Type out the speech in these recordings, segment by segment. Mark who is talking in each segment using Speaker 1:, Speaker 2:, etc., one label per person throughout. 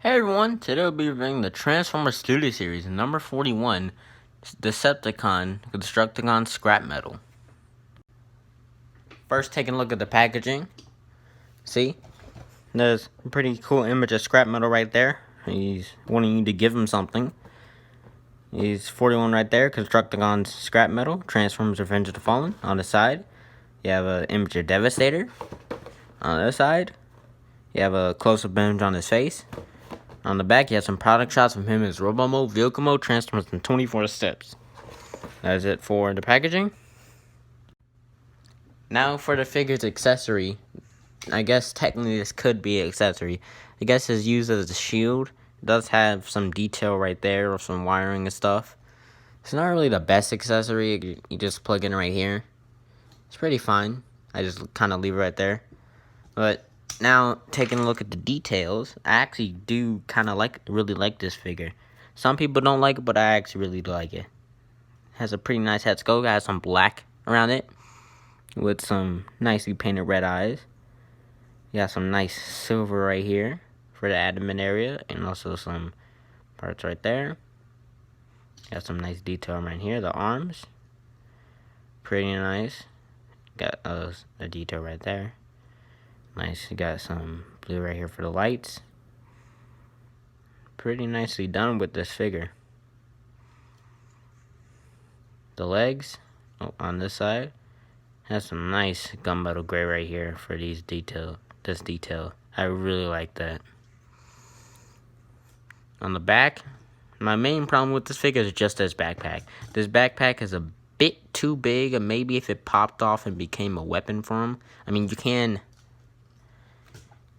Speaker 1: Hey everyone, today we'll be reviewing the Transformers Studio Series, number 41, Decepticon, Constructicon Scrap Metal. First, taking a look at the packaging. See? There's a pretty cool image of Scrap Metal right there. He's wanting you to give him something. He's 41 right there, Constructicon Scrap Metal, Transformers Revenge of the Fallen. On the side, you have an image of Devastator. On the other side, you have a close-up image on his face. On the back, you have some product shots of him as Robo Mode, Vehicle Mode, Transformers in 24 steps. That is it for the packaging. Now for the figure's accessory. I guess technically this could be an accessory. I guess it's used as a shield. It does have some detail right there or some wiring and stuff. It's not really the best accessory. You just plug in right here. It's pretty fine. I just kind of leave it right there. But now, taking a look at the details, I actually do kind of really like this figure. Some people don't like it, but I actually really do like it. It has a pretty nice head sculpt. It has some black around it with some nicely painted red eyes. You got some nice silver right here for the abdomen area, and also some parts right there. Got some nice detail right here. The arms, pretty nice. Got a detail right there. Nice. You got some blue right here for the lights. Pretty nicely done with this figure. The legs on this side has some nice gunmetal gray right here for this detail. I really like that. On the back, my main problem with this figure is just this backpack. This backpack is a bit too big, and maybe if it popped off and became a weapon for him. I mean,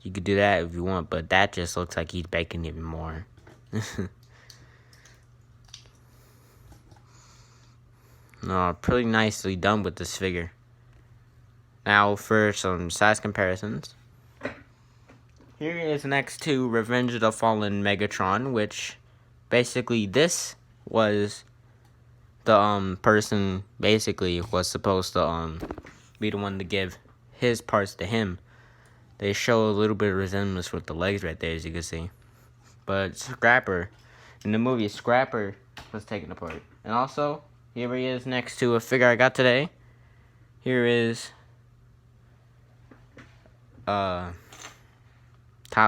Speaker 1: you could do that if you want, but that just looks like he's baking even more. No, pretty nicely done with this figure. Now for some size comparisons. Here is next to Revenge of the Fallen Megatron, which basically this was the person basically was supposed to be the one to give his parts to him. They show a little bit of resemblance with the legs right there, as you can see. But Scrapper, in the movie, Scrapper was taken apart. And also, here he is next to a figure I got today. Here is Top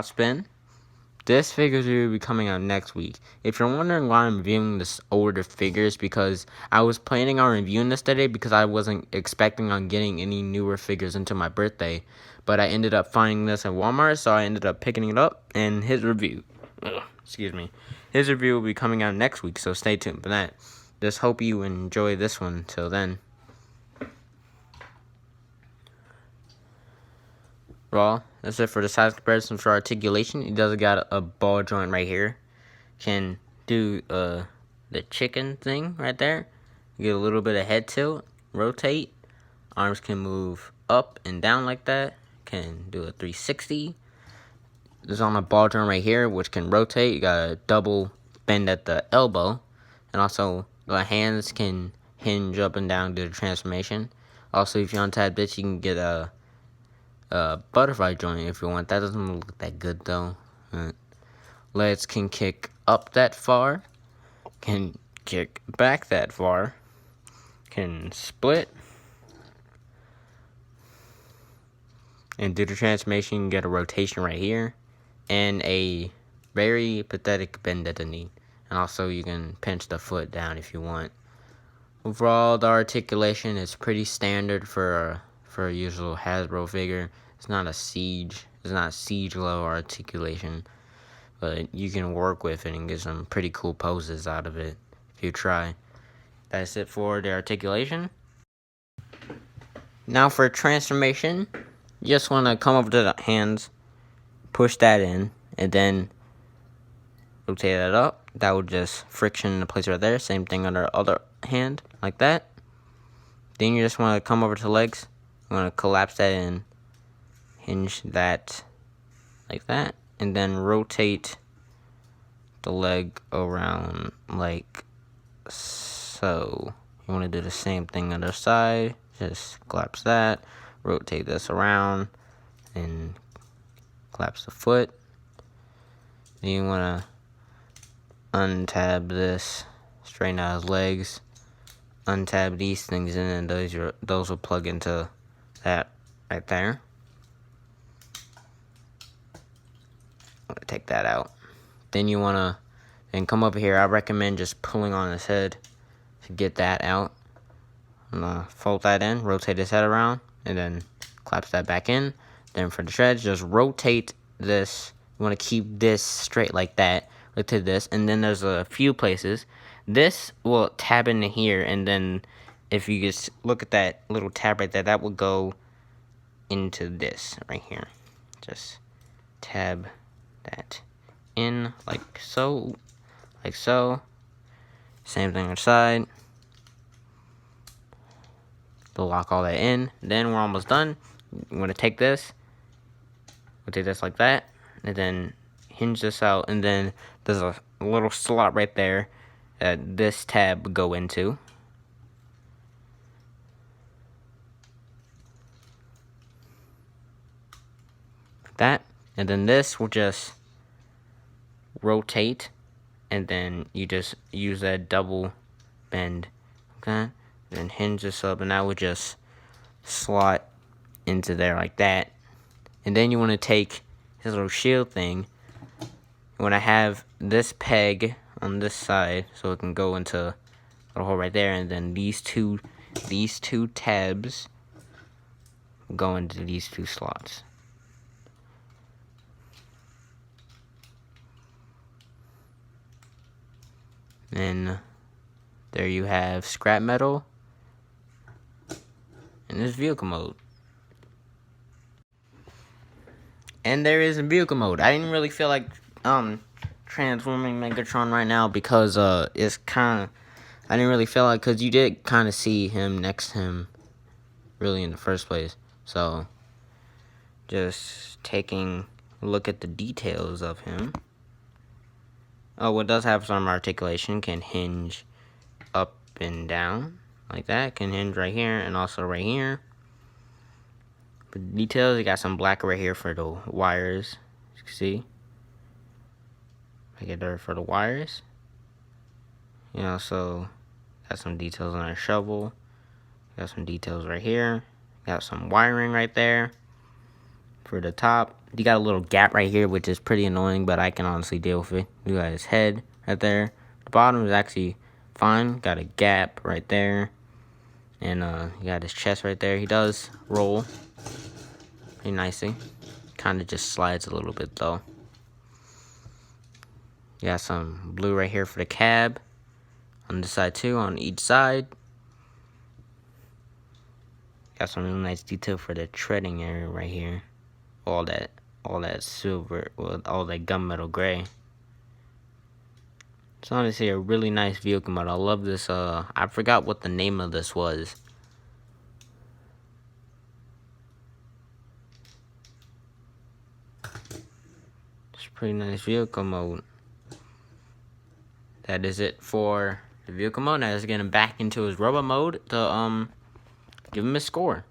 Speaker 1: Spin. This figure will be coming out next week. If you're wondering why I'm reviewing this older figures, because I was planning on reviewing this today because I wasn't expecting on getting any newer figures until my birthday. But I ended up finding this at Walmart, so I ended up picking it up, and his review will be coming out next week, so stay tuned for that. Just hope you enjoy this one till then. That's it for the size comparison for articulation. It does got a ball joint right here. Can do the chicken thing right there. Get a little bit of head tilt, rotate. Arms can move up and down like that. Can do a 360. There's on a ball joint right here, which can rotate. You got a double bend at the elbow, and also the hands can hinge up and down due to transformation. Also, if you untap this, you can get a butterfly joint if you want. That doesn't look that good though. Legs can kick up that far, can kick back that far, can split, and due to transformation, you can get a rotation right here, and a very pathetic bend at the knee. And also, you can pinch the foot down if you want. Overall, the articulation is pretty standard for a usual Hasbro figure. It's not siege level articulation, but you can work with it and get some pretty cool poses out of it if you try. That's it for the articulation. Now for transformation, you just want to come over to the hands, push that in, and then rotate that up. That will just friction in the place right there. Same thing on the other hand, like that. Then you just want to come over to the legs. You want to collapse that in, hinge that like that, and then rotate the leg around like so. You want to do the same thing on the other side. Just collapse that, rotate this around, and collapse the foot. Then you want to untab this, straighten out his legs, untab these things, and then those will plug into that right there. I'm gonna take that out. Then you wanna come over here. I recommend just pulling on his head to get that out. I'm gonna fold that in, rotate his head around, and then collapse that back in. Then for the treads, just rotate this. You wanna keep this straight like that. Rotate this, and then there's a few places. This will tab into here, and then if you just look at that little tab right there, that will go into this right here. Just tab that in like so, same thing on the side. They'll lock all that in. Then we're almost done. You want to take this, we'll take this like that, and then hinge this out, and then there's a little slot right there that this tab would go into. Like that, and then this will just rotate, and then you just use that double bend, okay, then hinge this up, and that would just slot into there like that. And then you want to take his little shield thing. You want to have this peg on this side so it can go into a hole right there, and then these two tabs go into these two slots. Then there you have scrap metal in this vehicle mode. And there is a vehicle mode. I didn't really feel like transforming Megatron right now because it's kind of, I didn't really feel like, because you did kind of see him next to him really in the first place. So just taking a look at the details of him. Oh, it does have some articulation. Can hinge up and down like that. Can hinge right here and also right here. For the details, you got some black right here for the wires. As you can see, I get there for the wires. You know, so got some details on our shovel. Got some details right here. Got some wiring right there for the top. You got a little gap right here, which is pretty annoying, but I can honestly deal with it. You got his head right there. The bottom is actually fine. Got a gap right there. And you got his chest right there. He does roll pretty nicely. Kind of just slides a little bit though. You got some blue right here for the cab. On this side too, on each side. Got some really nice detail for the treading area right here. All that silver, well, all that gunmetal gray. It's honestly a really nice vehicle model. I love this. I forgot what the name of this was. It's a pretty nice vehicle mode. That is it for the vehicle mode. Now let's get him back into his robot mode to give him a score.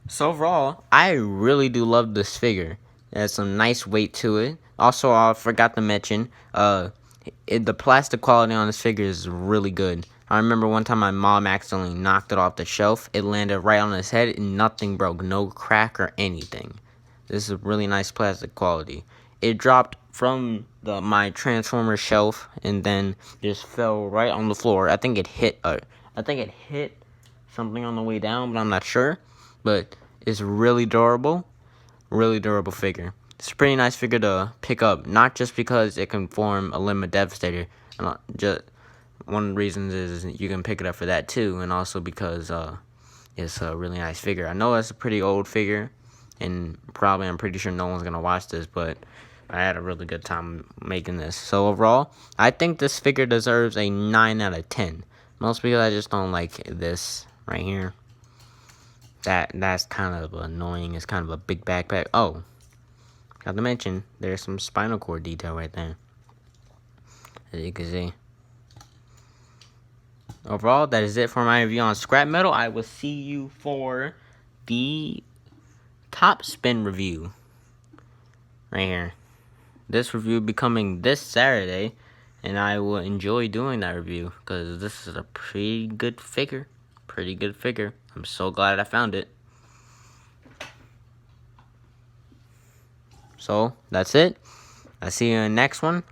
Speaker 1: So overall, I really do love this figure. It has some nice weight to it. Also, I forgot to mention, the plastic quality on this figure is really good. I remember one time my mom accidentally knocked it off the shelf. It landed right on his head and nothing broke. No crack or anything. This is really nice plastic quality. It dropped from my Transformer shelf and then just fell right on the floor. I think it hit something on the way down, but I'm not sure. But it's really durable figure. It's a pretty nice figure to pick up, not just because it can form a Limit Devastator. Just one of the reasons is you can pick it up for that too, and also because it's a really nice figure. I know it's a pretty old figure, and probably I'm pretty sure no one's gonna watch this, but I had a really good time making this. So overall, I think this figure deserves a 9 out of 10. Mostly because I just don't like this right here. That's kind of annoying. It's kind of a big backpack. Oh, got to mention, there's some spinal cord detail right there, as you can see. Overall, that is it for my review on scrap metal. I will see you for the top spin review right here. this review will be coming this Saturday, and I will enjoy doing that review because this is a pretty good figure. I'm so glad I found it. So that's it. I'll see you in the next one.